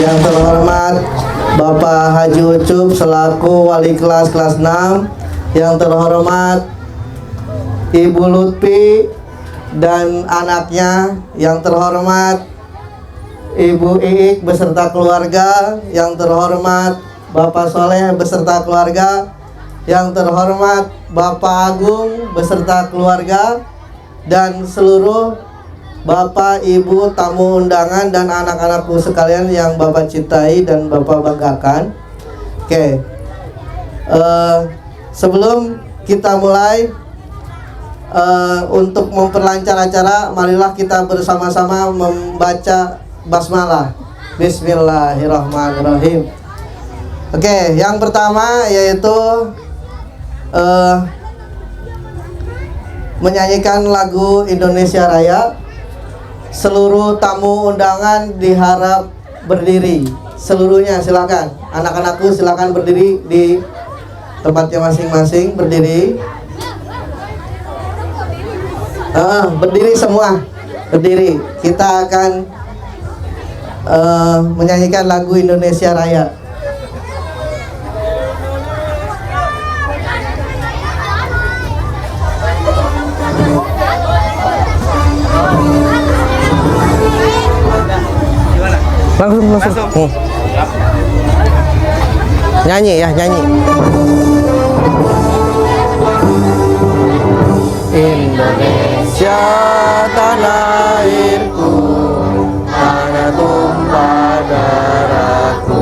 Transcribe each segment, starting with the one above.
Yang terhormat Bapak Haji Ucup selaku wali kelas 6. Yang terhormat Ibu Lutfi dan anaknya. Yang terhormat Ibu Iik beserta keluarga. Yang terhormat Bapak Soleh beserta keluarga. Yang terhormat Bapak Agung beserta keluarga, dan seluruh Bapak, Ibu, tamu undangan dan anak-anakku sekalian yang Bapak cintai dan Bapak banggakan. Oke, sebelum kita mulai, untuk memperlancar acara, marilah kita bersama-sama membaca basmalah. Bismillahirrahmanirrahim. Oke, yang pertama yaitu menyanyikan lagu Indonesia Raya. Seluruh tamu undangan diharap berdiri. Seluruhnya silakan. Anak-anakku silakan berdiri di tempatnya masing-masing, berdiri. Berdiri semua. Berdiri. Kita akan menyanyikan lagu Indonesia Raya. Langsung. Nyanyi ya, nyanyi. Indonesia tanah airku, tanah tumpah darahku.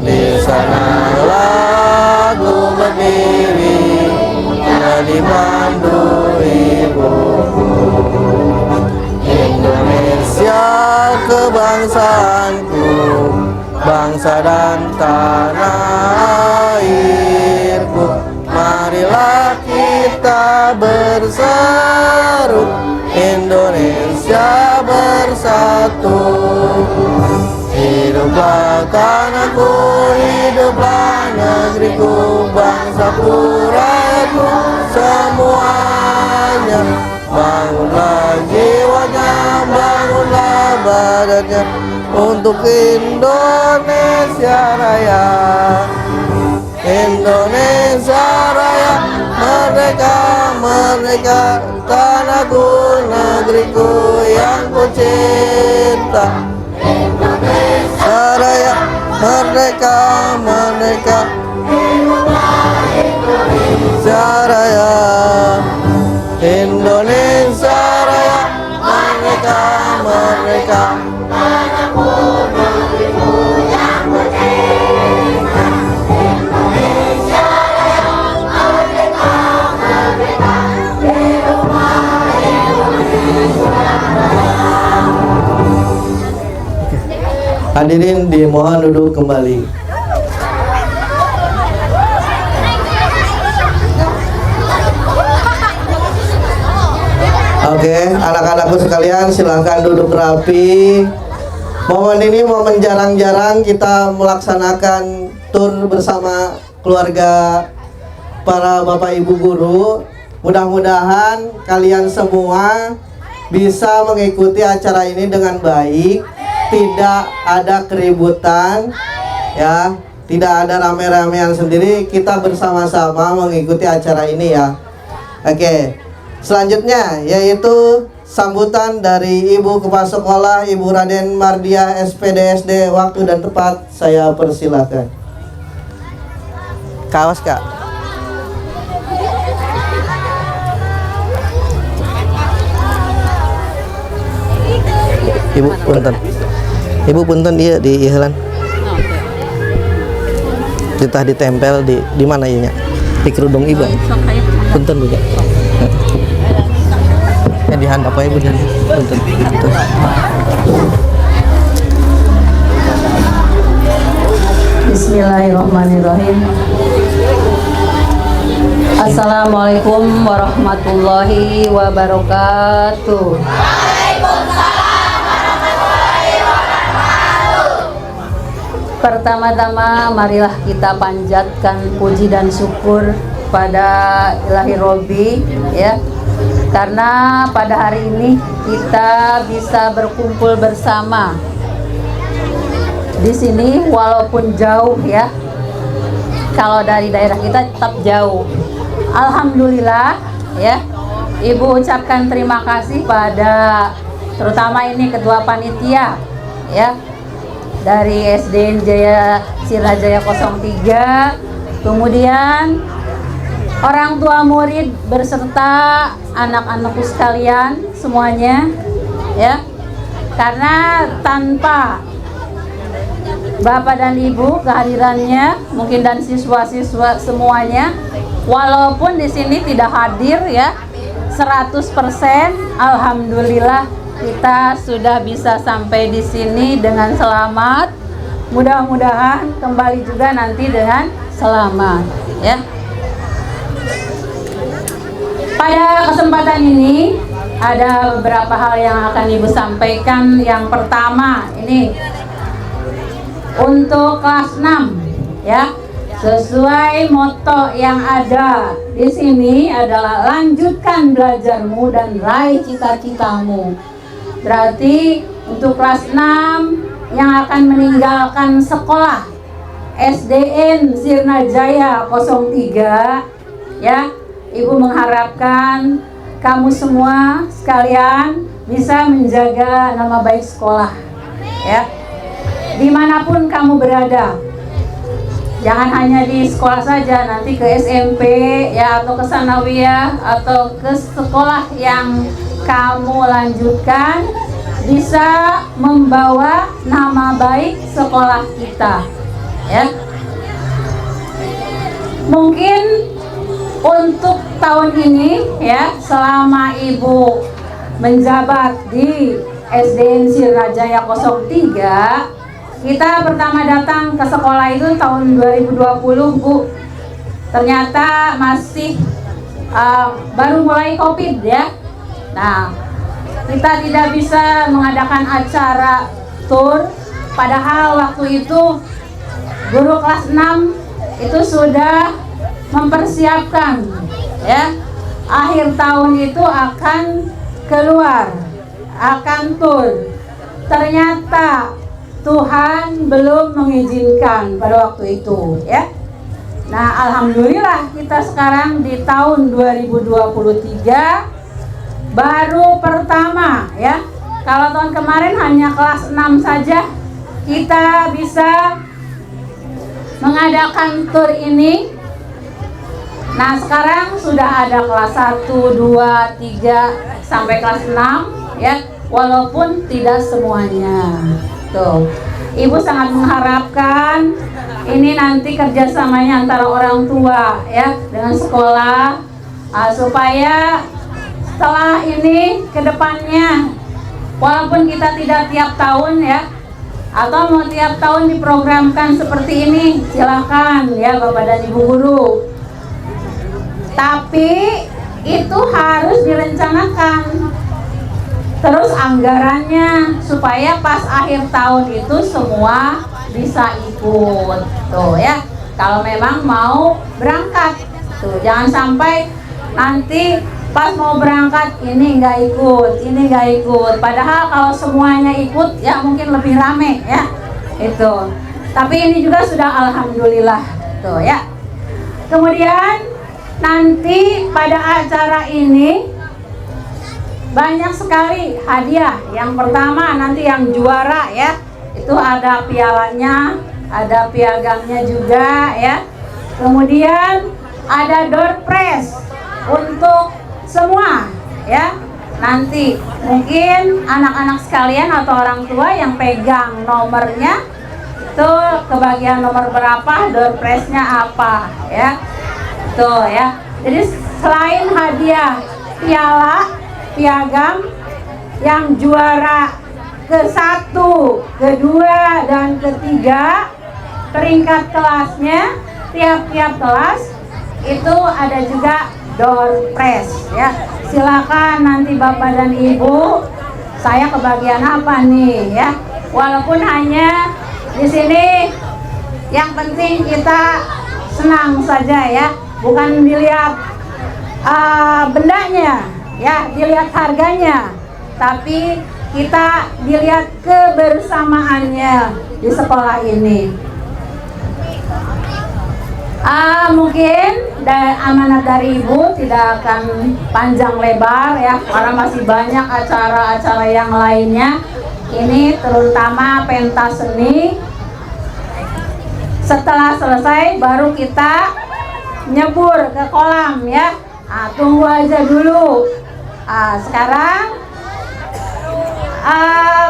Di sanalah aku berdiri, jadi pandu ibuku. Indonesia kebangsaanku, bangsa dan tanah airku. Marilah kita berseru, Indonesia bersatu. Hiduplah tanahku, hiduplah negeriku, bangsaku, rakyatku semuanya. Bangunlah jiwanya, bangunlah badannya untuk Indonesia Raya. Indonesia Raya, merdeka, merdeka, tanahku, negeriku yang ku cinta. Indonesia Raya, merdeka, merdeka, Indonesia Raya. Indonesia Raya, merdeka, merdeka, tanahku, negeriku yang ku cinta. Indonesia Raya, merdeka, merdeka, hiduplah Indonesia Raya. Hadirin dimohon duduk kembali. Oke, anak-anakku sekalian silahkan duduk rapi. Momen ini momen jarang-jarang kita melaksanakan tur bersama keluarga para bapak ibu guru. Mudah-mudahan kalian semua bisa mengikuti acara ini dengan baik, tidak ada keributan, ya, tidak ada rame-ramean sendiri. Kita bersama-sama mengikuti acara ini ya. Oke. Selanjutnya yaitu sambutan dari Ibu Kepala Sekolah Ibu Raden Mardia SPDSD. Waktu dan tempat saya persilakan. Kawas Kak. Ibu punten. Ibu punten dia di ihlan. Ditah ditempel di mana ianya? Di kerudung Ibu. Punten Bu. Di handap apa Ibu dan punten. Bismillahirrahmanirrahim. Assalamualaikum warahmatullahi wabarakatuh. Waalaikumsalam warahmatullahi wabarakatuh. Pertama-tama marilah kita panjatkan puji dan syukur pada Ilahi Robbi, ya. Karena pada hari ini kita bisa berkumpul bersama di sini walaupun jauh ya. Kalau dari daerah kita tetap jauh. Alhamdulillah ya. Ibu ucapkan terima kasih pada terutama ini ketua panitia ya dari SDN Jaya Sirnajaya 03, kemudian orang tua murid berserta anak-anakku sekalian semuanya ya. Karena tanpa Bapak dan Ibu kehadirannya mungkin dan siswa-siswa semuanya walaupun di sini tidak hadir ya 100%, alhamdulillah kita sudah bisa sampai di sini dengan selamat. Mudah-mudahan kembali juga nanti dengan selamat ya. Pada kesempatan ini ada beberapa hal yang akan Ibu sampaikan. Yang pertama ini untuk kelas 6 ya. Sesuai moto yang ada di sini adalah lanjutkan belajarmu dan raih cita-citamu. Berarti untuk kelas 6 yang akan meninggalkan sekolah SDN Sirnajaya 03 ya, Ibu mengharapkan kamu semua sekalian bisa menjaga nama baik sekolah ya. Dimanapun kamu berada, jangan hanya di sekolah saja, nanti ke SMP ya atau ke sanawiyah atau ke sekolah yang kamu lanjutkan bisa membawa nama baik sekolah kita ya. Mungkin untuk tahun ini ya, selama Ibu menjabat di SDN Sirnajaya 03, kita pertama datang ke sekolah itu tahun 2020 Bu. Ternyata masih baru mulai COVID ya. Nah, kita tidak bisa mengadakan acara tur. Padahal waktu itu guru kelas 6 itu sudah mempersiapkan ya. Akhir tahun itu akan keluar, akan tur. Ternyata Tuhan belum mengizinkan pada waktu itu ya. Nah, alhamdulillah kita sekarang di tahun 2023 baru pertama ya. Kalau tahun kemarin hanya kelas 6 saja kita bisa mengadakan tur ini. Nah, sekarang sudah ada kelas 1, 2, 3 sampai kelas 6 ya, walaupun tidak semuanya. Tuh, Ibu sangat mengharapkan ini nanti kerjasamanya antara orang tua ya dengan sekolah supaya setelah ini ke depannya walaupun kita tidak tiap tahun ya atau mau tiap tahun diprogramkan seperti ini, silahkan ya Bapak dan Ibu guru, tapi itu harus direncanakan terus anggarannya supaya pas akhir tahun itu semua bisa ikut tuh ya. Kalau memang mau berangkat tuh, jangan sampai nanti pas mau berangkat ini nggak ikut, ini nggak ikut. Padahal kalau semuanya ikut ya mungkin lebih rame ya itu. Tapi ini juga sudah alhamdulillah tuh ya. Kemudian nanti pada acara ini banyak sekali hadiah. Yang pertama nanti yang juara ya, itu ada pialanya, ada piagamnya juga ya. Kemudian ada door prize untuk semua ya. Nanti mungkin anak-anak sekalian atau orang tua yang pegang nomornya itu kebagian nomor berapa, door prize-nya apa ya. Tuh ya. Jadi selain hadiah piala, piagam, yang juara ke-1, ke-2, dan ke-3 peringkat kelasnya, tiap-tiap kelas itu ada juga door prize ya. Silakan nanti Bapak dan Ibu, saya kebagian apa nih ya. Walaupun hanya di sini yang penting kita senang saja ya, bukan dilihat bendanya ya, dilihat harganya, tapi kita dilihat kebersamaannya di sekolah ini. Mungkin amanat dari Ibu tidak akan panjang lebar ya, karena masih banyak acara-acara yang lainnya. Ini terutama pentas seni. Setelah selesai baru kita nyebur ke kolam ya. Tunggu aja dulu. Sekarang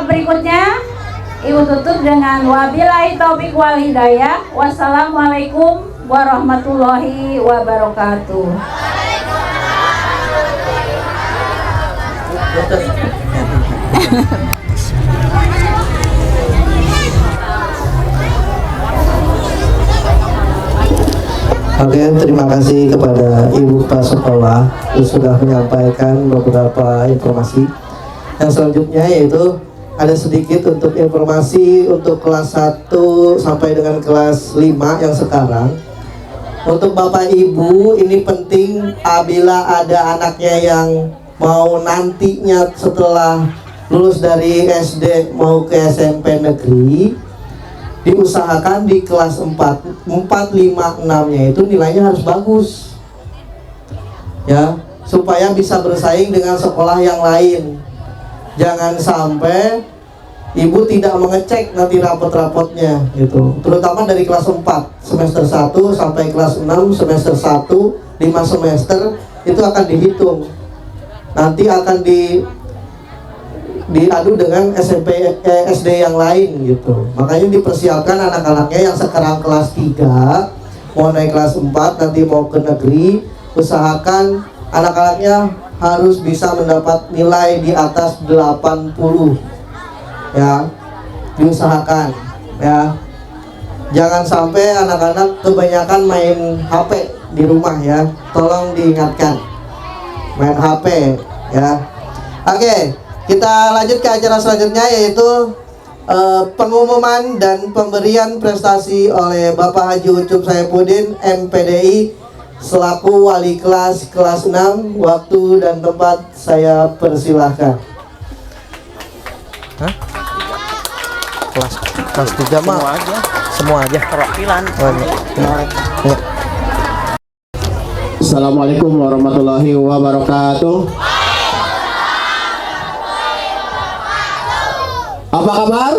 berikutnya Ibu tutup dengan wabillahi taufiq wal hidayah. Wassalamualaikum warahmatullahi wabarakatuh. Oke, terima kasih kepada Ibu Kepala Sekolah yang sudah menyampaikan beberapa informasi. Yang selanjutnya yaitu ada sedikit untuk informasi untuk kelas 1 sampai dengan kelas 5 yang sekarang. Untuk Bapak Ibu, ini penting apabila ada anaknya yang mau nantinya setelah lulus dari SD mau ke SMP negeri, diusahakan di kelas 4, 5, 6-nya itu nilainya harus bagus ya, supaya bisa bersaing dengan sekolah yang lain. Jangan sampai Ibu tidak mengecek nanti rapot-rapotnya gitu, terutama dari kelas 4 semester 1 sampai kelas 6 semester 1, 5 semester itu akan dihitung, nanti akan diadu dengan SMP SD yang lain gitu. Makanya dipersiapkan anak-anaknya yang sekarang kelas 3 mau naik kelas 4 nanti mau ke negeri, usahakan anak-anaknya harus bisa mendapat nilai di atas 80 ya, diusahakan ya. Jangan sampai anak-anak kebanyakan main HP di rumah ya, tolong diingatkan main HP ya. Oke, kita lanjut ke acara selanjutnya yaitu pengumuman dan pemberian prestasi oleh Bapak Haji Ucup Saifuddin MPDI selaku wali kelas 6. Waktu dan tempat saya persilahkan. Hah? Kelas 3 mah semua aja perwakilan. Ya. Assalamualaikum warahmatullahi wabarakatuh. Apa kabar?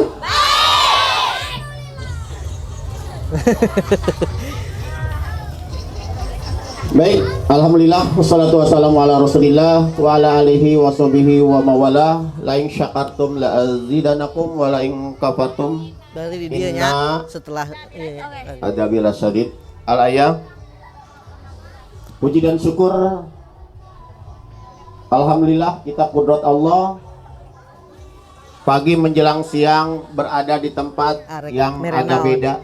Baik, alhamdulillah wassalatu wassalamu ala Rasulillah wa ala alihi wa sahbihi wa mawala. La in syakartum la azidanakum wa la in kafartum Dari dia nya setelah adabil syadid. Al ayah. Puji dan syukur alhamdulillah kita kudrat Allah. Pagi menjelang siang berada di tempat yang agak beda.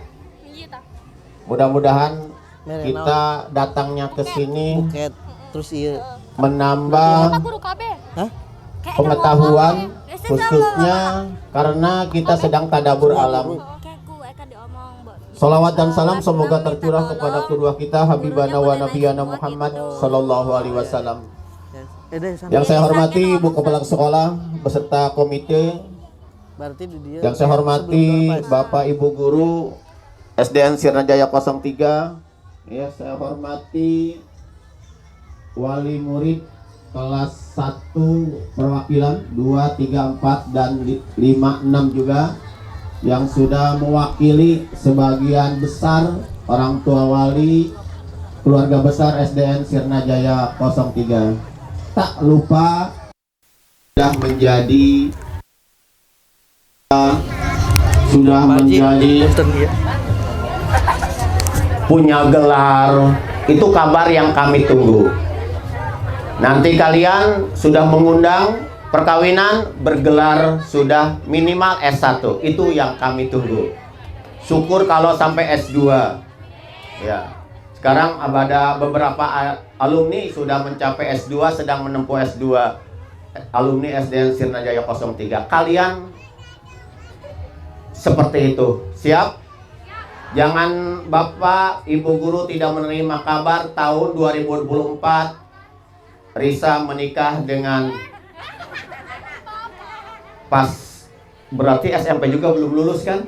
Mudah-mudahan kita datangnya ke sini menambah pengetahuan, khususnya karena kita sedang tadabbur alam. Salawat dan salam semoga tercurah kepada kedua kita Habibana wa Nabiyana Muhammad Sallallahu Alaihi Wasallam. Yang saya hormati Ibu Kepala Sekolah beserta komite, yang saya hormati Bapak Ibu Guru SDN Sirnajaya 03, ya, saya hormati wali murid kelas 1 perwakilan 2, 3, 4 dan 5, 6 juga yang sudah mewakili sebagian besar orang tua wali keluarga besar SDN Sirnajaya 03. Tak lupa sudah menjadi punya gelar, itu kabar yang kami tunggu. Nanti kalian sudah mengundang perkawinan bergelar sudah minimal S1, itu yang kami tunggu. Syukur kalau sampai S2 ya. Sekarang ada beberapa alumni sudah mencapai S2, sedang menempuh S2, alumni SDN Sirnajaya 03. Kalian seperti itu, siap? Jangan Bapak Ibu Guru tidak menerima kabar tahun 2024 Risa menikah dengan pas berarti SMP juga belum lulus kan?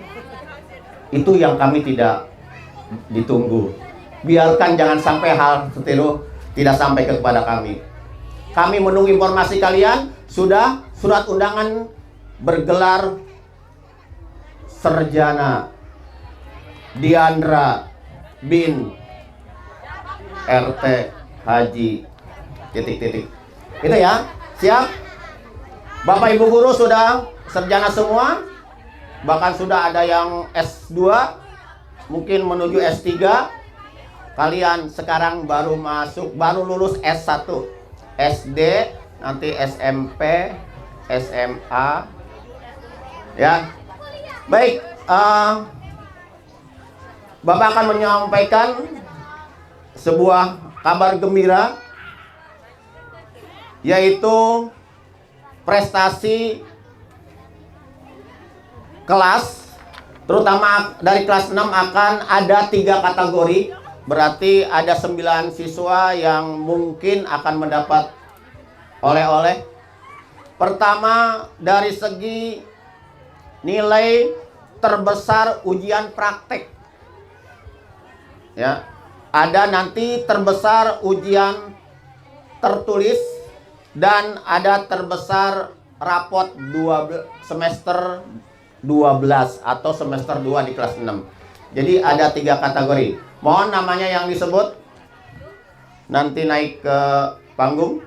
Itu yang kami tidak ditunggu. Biarkan jangan sampai hal seperti itu tidak sampai kepada kami. Kami menunggu informasi kalian. Sudah surat undangan bergelar Sarjana Diandra bin RT Haji titik-titik. Itu ya, siap? Bapak Ibu guru sudah sarjana semua, bahkan sudah ada yang S2, mungkin menuju S3. Kalian sekarang baru lulus S1, SD, nanti SMP, SMA, ya. Baik, Bapak akan menyampaikan sebuah kabar gembira, yaitu prestasi kelas, terutama dari kelas 6 akan ada 3 kategori. Berarti ada 9 siswa yang mungkin akan mendapat oleh-oleh. Pertama, dari segi nilai terbesar ujian praktek, ya, ada nanti terbesar ujian tertulis dan ada terbesar rapot semester 12 atau semester 2 di kelas 6. Jadi ada 3 kategori. Mohon namanya yang disebut nanti naik ke panggung.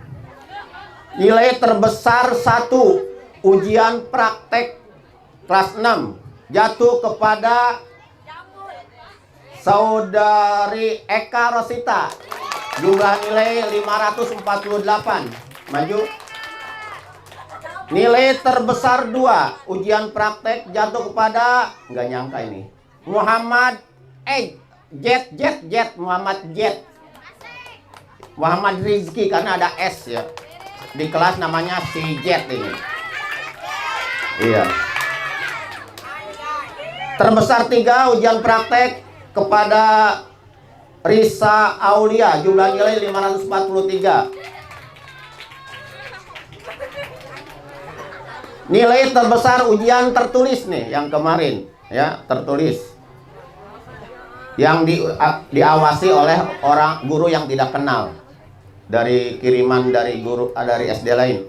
Nilai terbesar 1 ujian praktek kelas 6 jatuh kepada Saudari Eka Rosita. Jumlah nilai 548. Maju. Nilai terbesar 2 ujian praktek jatuh kepada, nggak nyangka ini, Muhammad Muhammad Rizki, karena ada S ya di kelas, namanya si Jet ini. Iya. Terbesar 3 ujian praktek kepada Risa Aulia, jumlah nilai 543. Nilai terbesar ujian tertulis nih yang kemarin, ya, tertulis, yang diawasi oleh orang guru yang tidak kenal, dari kiriman dari guru dari SD lain.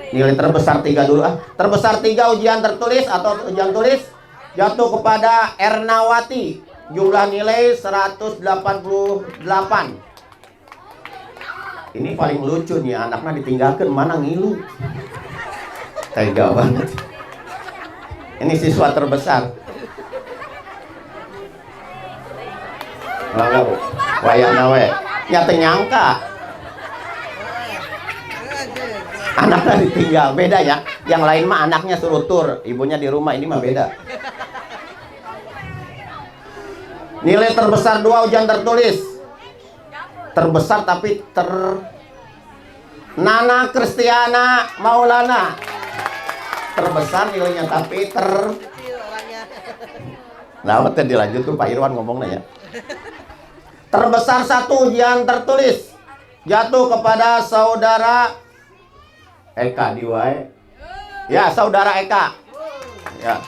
Nilai terbesar 3 dulu ah. Terbesar 3 ujian tertulis atau ujian tulis jatuh kepada Ernawati, jumlah nilai 188. Ini paling lucu nih, anaknya ditinggalkan mana ngilu. Tega banget. Ini siswa terbesar. Lalu wayana we. Ya ternyangka. Anaknya ditinggal, beda ya. Yang lain mah anaknya suruh tur, ibunya di rumah, ini mah beda. Nilai terbesar 2 ujian tertulis. Terbesar tapi Nana Kristiana Maulana. Terbesar nilainya tapi Nah, betul dilanjut tuh Pak Irwan ngomongnya ya. Terbesar 1 ujian tertulis jatuh kepada Saudara Eka Diwai. Ya, Saudara Eka. Ya.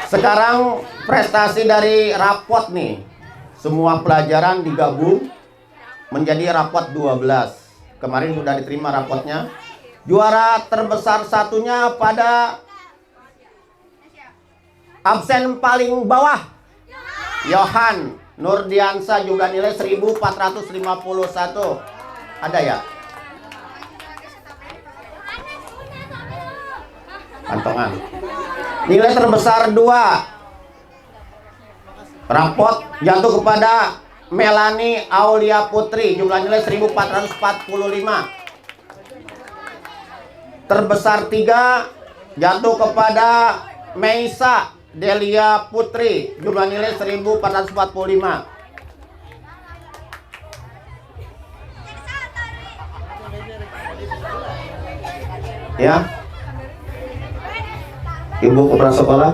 Sekarang prestasi dari rapot nih. Semua pelajaran digabung menjadi rapot 12. Kemarin sudah diterima rapotnya. Juara terbesar satunya pada absen paling bawah, Yohan Nurdiansa, jumlah nilai 1451. Ada ya? Kantongan. Nilai terbesar 2 rapot jatuh kepada Melani Aulia Putri, jumlah nilai 1445. Terbesar 3 jatuh kepada Meisa Delia Putri, jumlah nilai 1445. Ya, Ibu Kepala Sekolah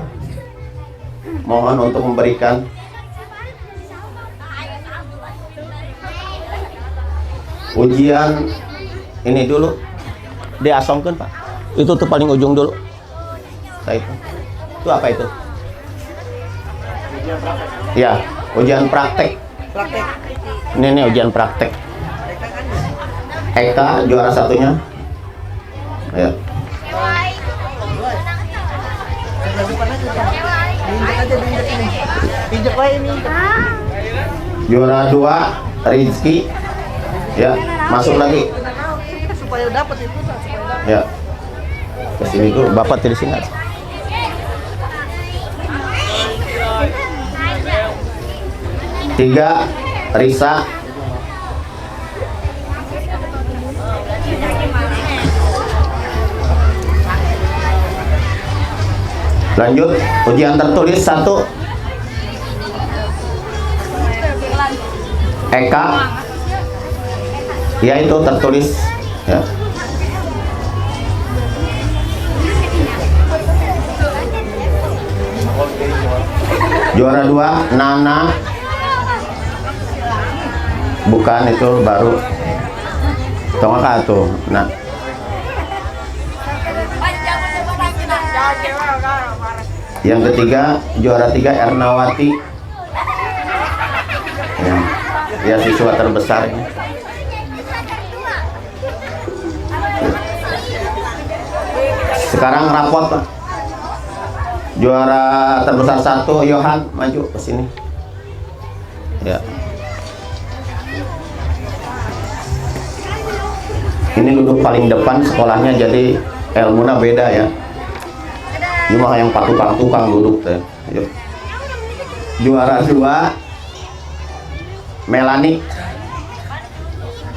mohon untuk memberikan ujian ini dulu. diasongkan Pak. Itu tuh paling ujung dulu. Nah, itu apa itu? Ya, ujian praktek. Ini ujian praktek. Eka juara satunya. Ya. Juara 2 Rizky. Ya, masuk lagi. Supaya dapat itu Ya. Kesini tuh Bapak di sini. Tiga Risa. Lanjut ujian tertulis 1 Eka. Ya itu tertulis ya. Juara 2 Nana. Bukan, itu baru. Tengah tuh. Nah. Yang ketiga juara 3 Ernawati. Ya siswa terbesar ini. Sekarang rapot Pak. Juara terbesar 1 Yohan, maju ke sini. Ya. Ini duduk paling depan sekolahnya, jadi ilmunya beda ya. Ini mah yang tukang duduk teh. Yuk. Juara 2 Melani.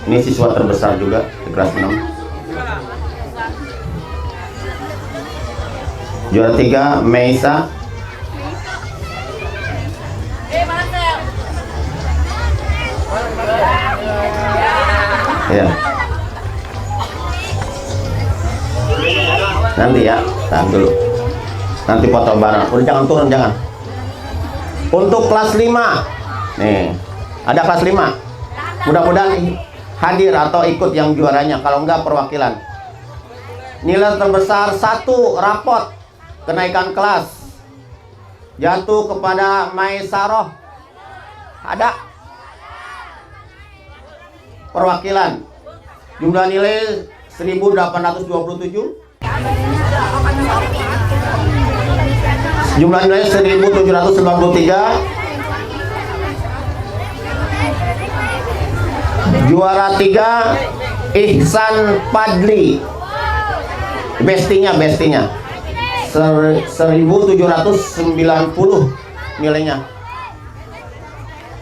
Ini siswa terbesar juga di kelas 6. Juara 3 Meisa. Ya. Nanti ya, tahan dulu. Nanti foto bareng. Udah jangan turun, jangan. Untuk kelas 5. Nih, ada kelas 5. Mudah-mudahan hadir atau ikut yang juaranya, kalau enggak perwakilan. Nilai terbesar 1 rapot kenaikan kelas jatuh kepada Maisaroh. Ada perwakilan. Jumlah nilai 1827. Jumlah nilai 1793. Juara 3 Ihsan Padli. Bestinya 1790 nilainya.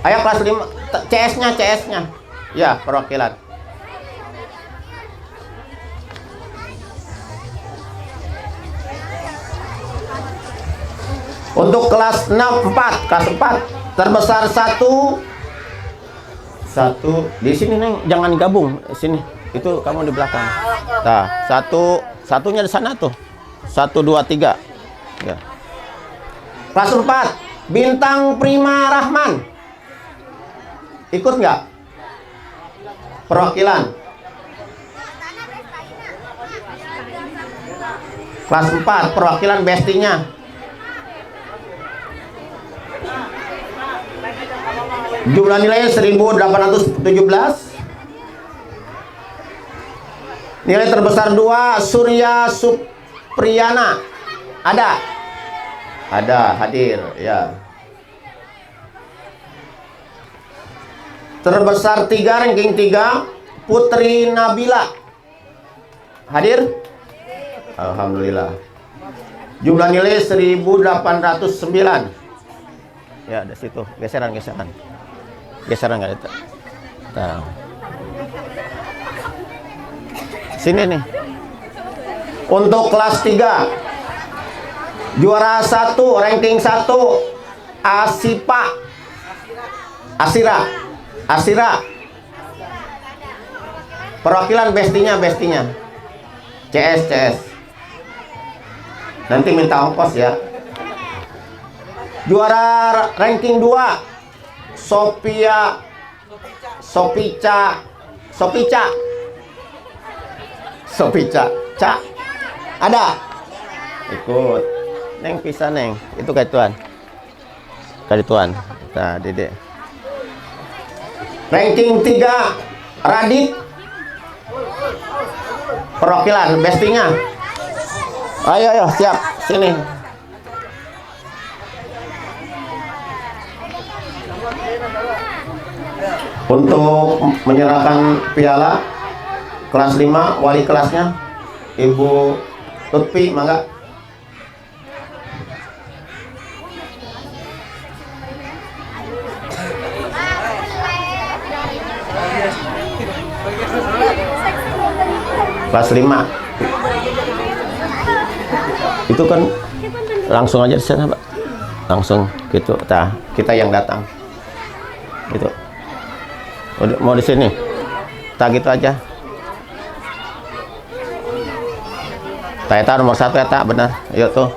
Ayo kelas 5 CS-nya. Ya, perwakilan. Untuk kelas 4 terbesar 1 di sini Neng, jangan gabung sini. Itu kamu di belakang. Nah, satunya di sana tuh. 1 2 3. Ya. Kelas 4 Bintang Prima Rahman. Ikut nggak? Perwakilan. Kelas 4 perwakilan bestinya. Jumlah nilainya 1817. Nilai terbesar 2 Surya Supriyana. Ada hadir ya. Terbesar 3 ranking 3 Putri Nabila. Hadir? Alhamdulillah. Jumlah nilai 1809. Ya, di situ. Geseran nggak itu. Nah. Sini nih. Untuk kelas 3 juara 1 ranking 1 Asira. Perwakilan bestinya. CS. Nanti minta ongkos ya. Juara ranking 2 Sopica. Sopica. Cak. Ada? Ikut. Neng pisah Neng. Itu kayak tuan. Kayak tuan. Nah, Dede. Ranking 3 Radit. Perwakilan bestingnya. Ayo siap. Sini. Untuk menyerahkan piala kelas 5 wali kelasnya Ibu Lutfi, mangga. Kelas 5 itu kan langsung aja di sana, Pak. Langsung gitu. Nah, kita yang datang. Gitu. Mau di sini, tak gitu aja. Eta nomor 1 eta benar. Ayo tuh,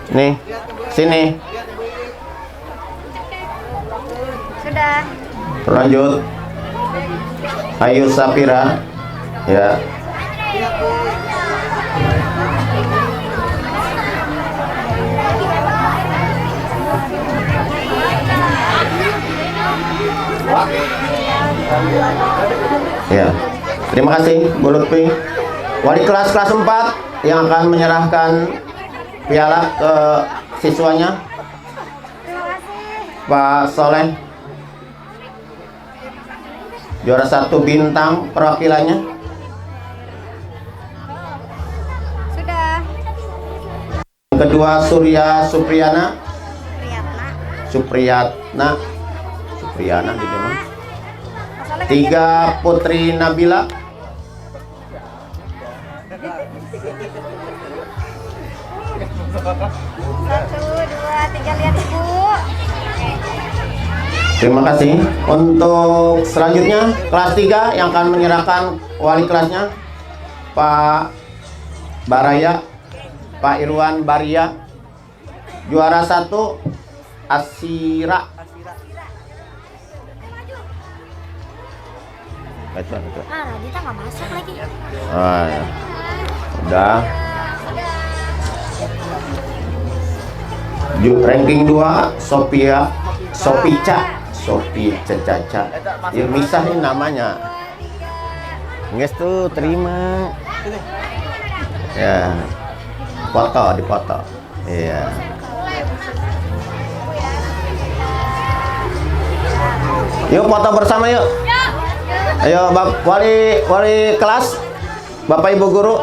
nih sini. Sudah. Lanjut. Ayu Sapira, ya. Ya, terima kasih Bu Lutfi. Wali kelas 4 yang akan menyerahkan piala ke siswanya, Pak Soleh, juara 1 bintang perwakilannya. Sudah. Kedua Surya Supriyana di mana? 3 Putri Nabila. 1, 2, 3 lihat Ibu. Terima kasih. Untuk selanjutnya kelas 3 yang akan menyerahkan wali kelasnya Pak Baraya, Pak Irwan Baria. Juara 1 Asira. Betul. Radita nggak masuk lagi. Ya. Udah. Ranking 2 Sopica Caca. Ilmisah ini namanya. Guys tuh terima. Ya. Dipoto. Iya. Yuk foto bersama yuk. Ayo wali kelas, Bapak Ibu guru.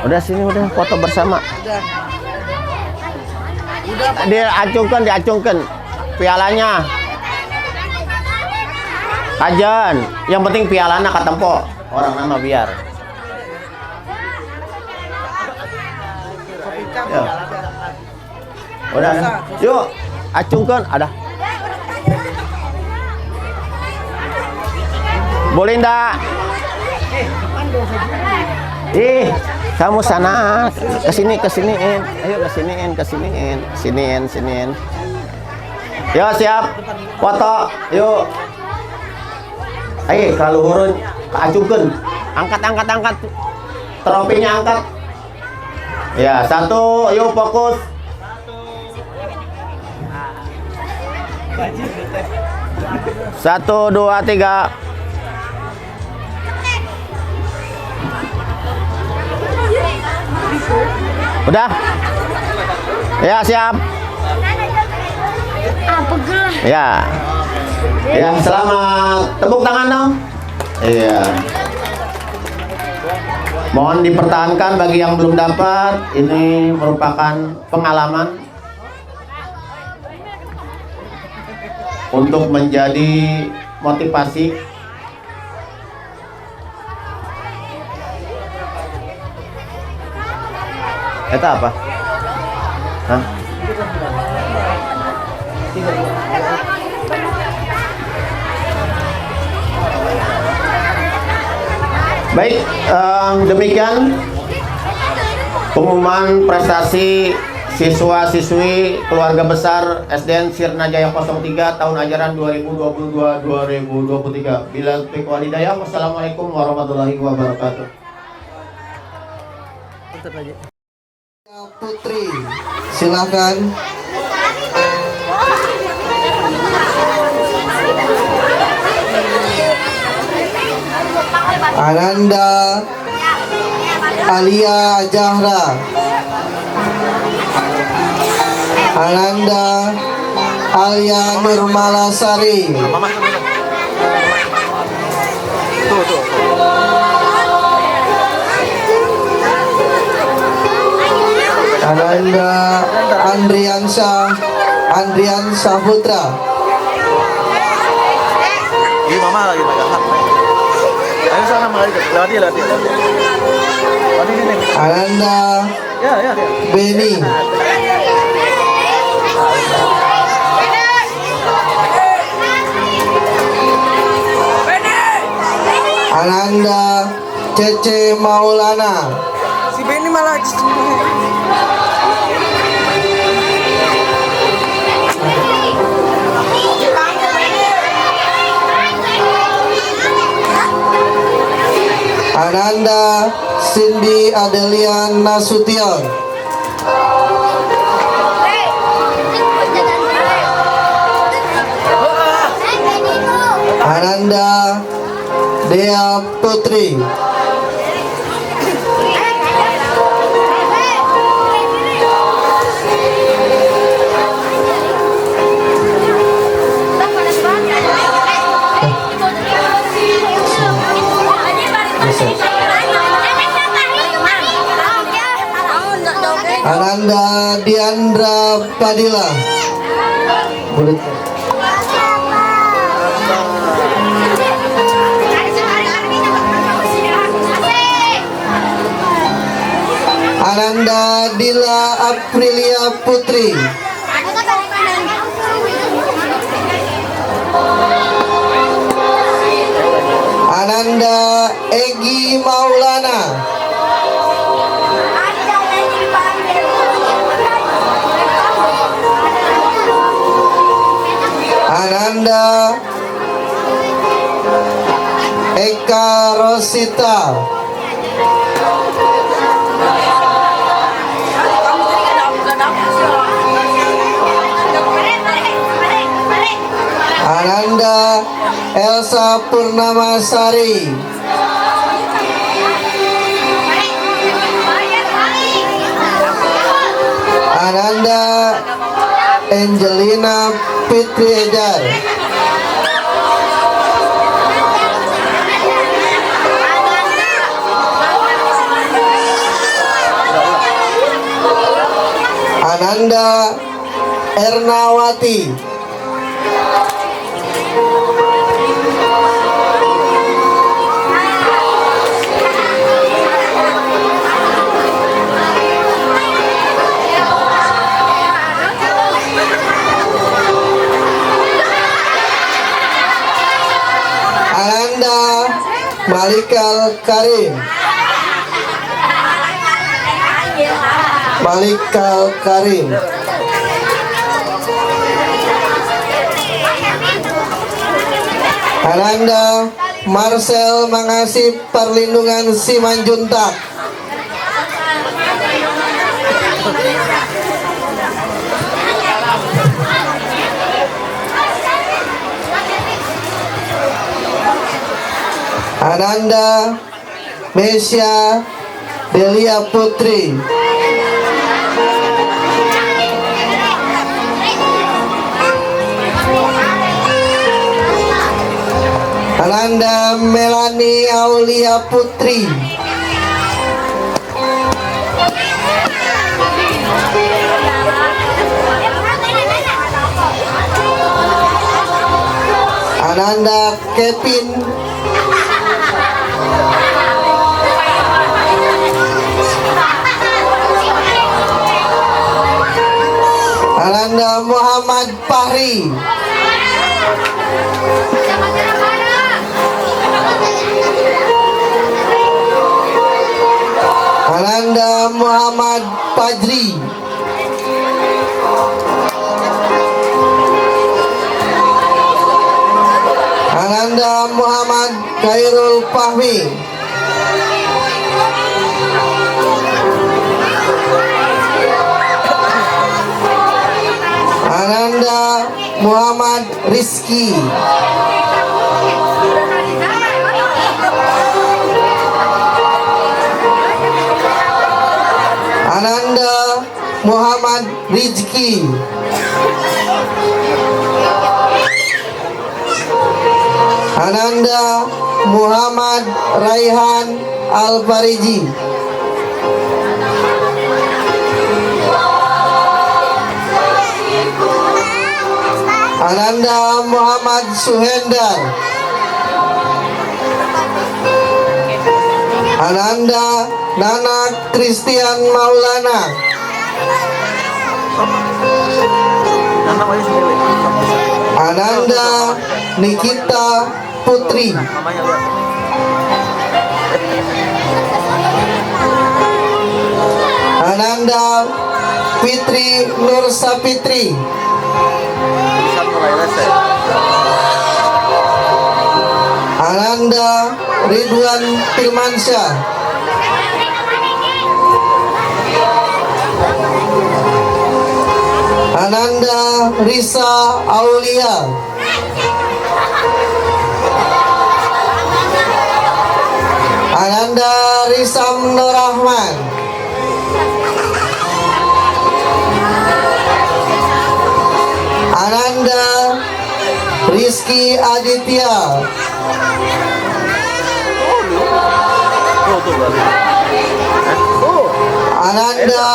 Udah sini udah foto bersama. Diacungkan pialanya. Ajan, yang penting pialana katempo. Orang nama biar. Ya. Udah. Yuk, acungkan ada. Boleh ndak? Kamu sana, kesiniin. Ayo kesiniin. Yo siap, foto, yuk. Ayo kalau urun, acungkan, angkat. Trofinya angkat. Ya 1, yuk fokus. 1, 2, 3. Udah? Ya siap. Ya. Ya selamat. Tepuk tangan dong. Iya. Mohon dipertahankan bagi yang belum dapat. Ini merupakan pengalaman untuk menjadi motivasi. Itu apa? Hah? Baik, demikian pengumuman prestasi siswa-siswi keluarga besar SDN Sirna Jaya 03 tahun ajaran 2022-2023. Bila taufiq wal hidayah. Wassalamualaikum warahmatullahi wabarakatuh. Putri, silakan. Ananda Alia Jahra, Ananda Alia Nurmalasari, Ananda Andriansa Putra, Ini mama lagi pegang hak. Ayo sana lewat dia. Ini. Ananda Ya. Beni, Ananda Cece Maulana, Si Benny malah. Ananda Cindy Adelia Nasution, Ananda Dea Putri, Ananda Diandra Padilla, Ananda Dila Aprilia Putri, Ananda Egi Maulana, Ananda Eka Rosita, Ananda Elsa Purnamasari, Ananda Angelina Fitri Ejar, Ananda Ernawati, Ananda Malikal Karim, Ananda Marcel Mangasih Perlindungan Simanjuntak, Ananda Mesya Delia Putri, Ananda Melani Aulia Putri, Ananda Kevin, Ananda Muhammad Fahri, Ananda Muhammad Fajri, Muhammad Khairul Fahmi. Ananda Muhammad Rizki. Ananda Muhammad Rizki. Ananda Muhammad Raihan Al-Fariji. Ananda Muhammad Suhendar. Ananda Nana Christian Maulana. Ananda Nikita Putri. Ananda Fitri Nur Sapitri. Ananda Ridwan Firmansyah. Ananda Risa Aulia. Ananda Risam Nur Rahman. Ananda Rizky Aditya. Ananda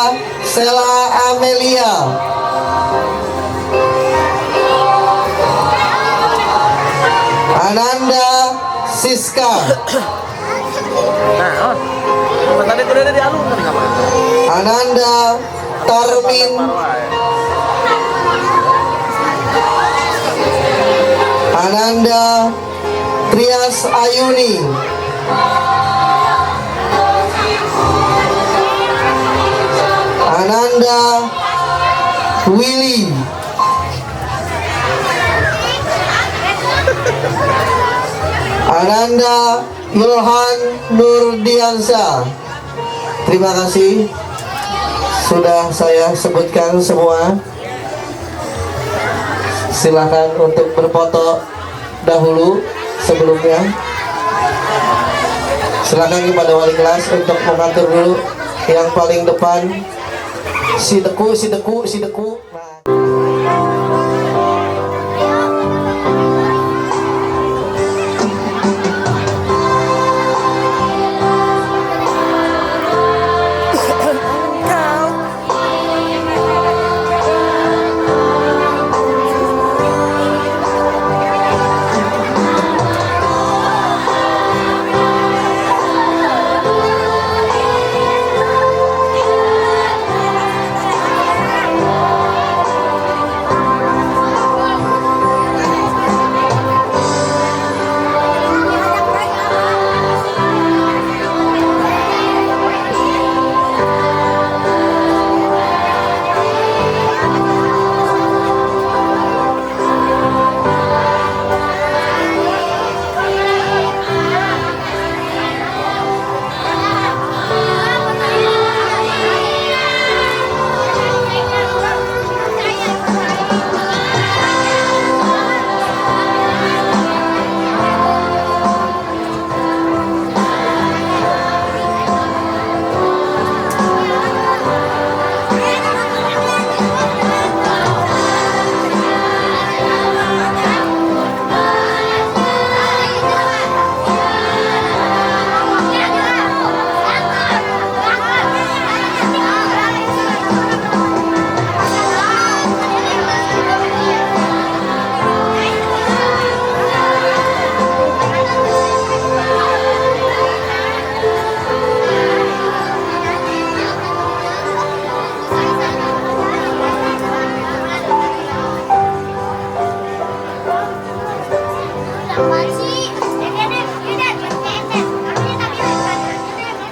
Sela Amelia. Ananda Siska. Ananda Tarmin. Ananda Trias Ayuni. Ananda Willy. Ananda Ilhan Nurdiansa. Terima kasih sudah saya sebutkan semua. Silakan untuk berfoto dahulu sebelumnya. Silakan kepada wali kelas untuk mengatur dulu yang paling depan. Si Deku.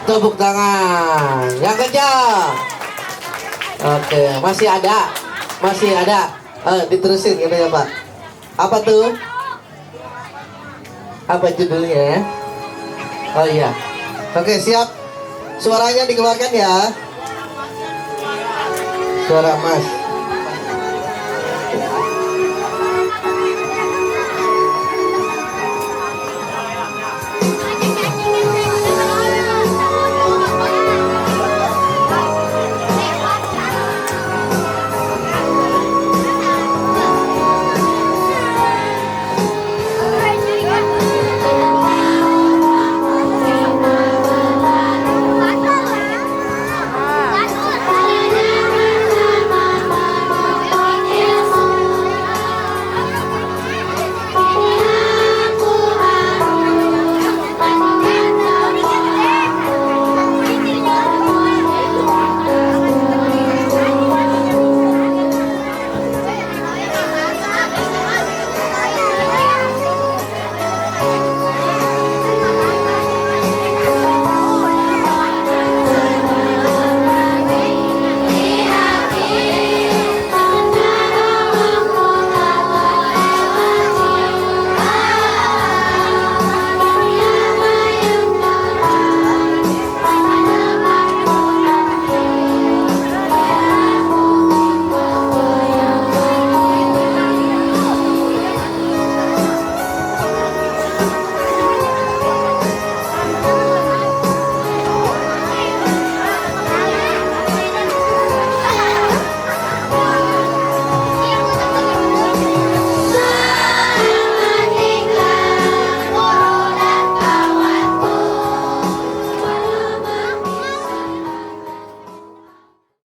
Tepuk tangan yang kencang. Oke, masih ada. Diterusin gitu ya Pak. Apa tuh? Apa judulnya? Oh iya. Oke, siap. Suaranya dikeluarkan ya. Suara Mas.